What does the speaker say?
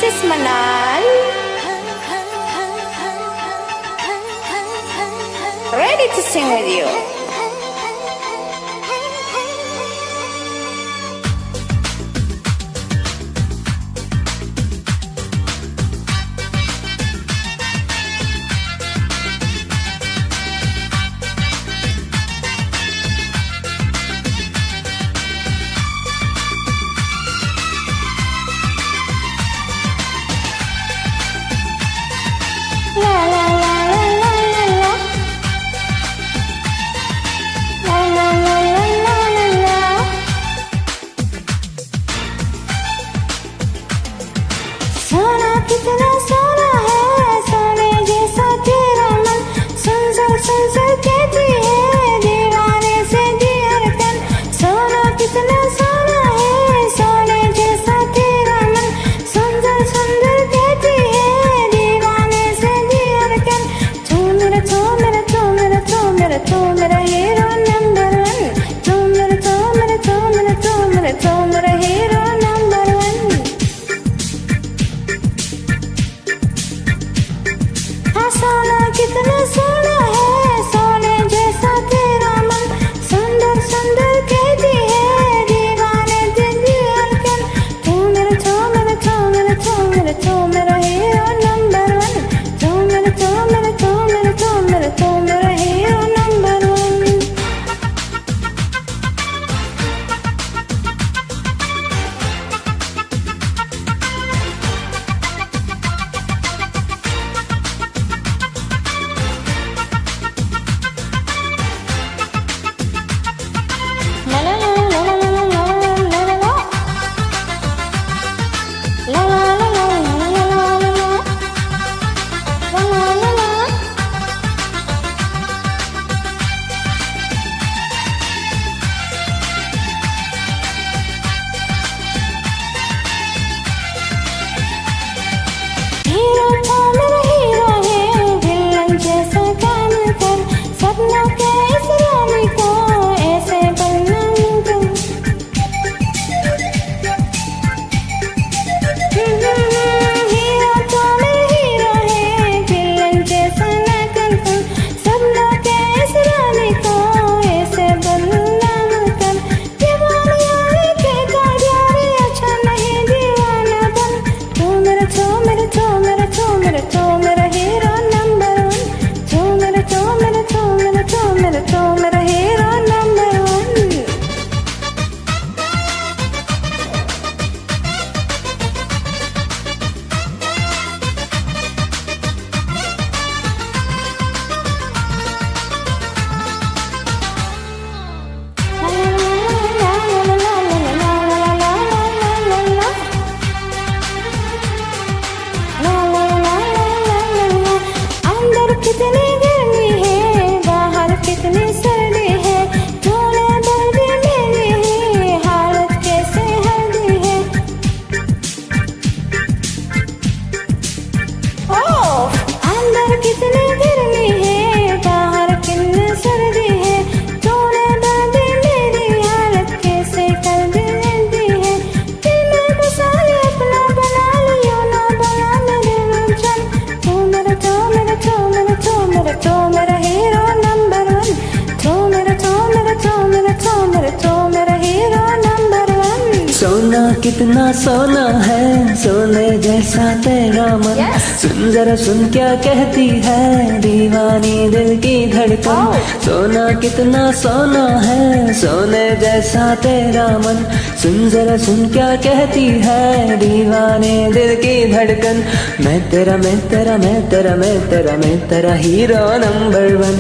is Manal. Ready to sing with you. La la la la la la la. La la la la la la la. सोना कितना सोना है, सोने जैसा तेरा मन, सुन सुन कहती है दीवाने से धड़कन। सोना कितना सोना है, सोने जैसा तेरा मन, सुंदर सुंदर कहती है दीवाने से धड़कन। तू मेरा तू मेरा तू मेरा तू मेरा तू मेरा हीरो नंबर वन। तू मेरा तू मेरा तू मेरा तू मेरा तू मेरा हीरो नंबर वन। हाँ सोना कितना सोना है, सोने जैसा तेरा मन, सुंदर सुंदर कहती है दीवाने दिल धड़कन। तू मेरा तू मेरा तू मेरा तू मेरा तू मेरा हीरो नंबर वन। तू मेरा तू मेरा तू मेरा तू मेरा तू मेरा hero number one. La la la la la la la la la la la. La la la la la la la la la la. La la la la. Hero था मेरा हीरो है, विलन जैसा काम कर, सपनों के इस रानी को ऐसे बनना मुमकिन। हीरो तो मेरा हीरो है, विलन जैसा ना कर तुम, सपनों के इस रानी को ऐसे बनना मुमकिन। दीवाना यारी के यारी अच्छा नहीं दीवाना बन। तू मेरा तू मेरा तू मेरा तू मेरा तू मेरा हीरो नंबर वन। तू मेरा तू मेरा तू मेरा तू मेरा तू मेरा हीरो नंबर वन। अंदर कितनी गर्मी है, बाहर कितनी सर्दी है, तूने दर्दी मेरी है, हालत कैसे हल्दी है। अंदर कितनी गर्मी है, बाहर कितनी सर्दी है, तूने दर्दी मेरी, हालत कैसे हल्दी हल्दी है। दिल में बसा ले अपना बना लियो ना बना मेरे मुझन। तू मेरा तू मेरा तू मेरा तू मेरा तू मेरा हीरो नंबर वन। तू मेरा तू मेरा तू मेरा तू मेरा तू मेरा हीरो नंबर वन। सोना कितना सोना है, सोने जैसा तेरा मन, सुन जरा सुन क्या कहती है दीवानी दिल की धड़कन। सोना कितना सोना है, सोने जैसा तेरा मन, सुन जरा सुन क्या कहती है दीवाने दिल की धड़कन। मैं तेरा मैं तेरा मैं तेरा मैं तेरा मैं तेरा हीरो नंबर वन।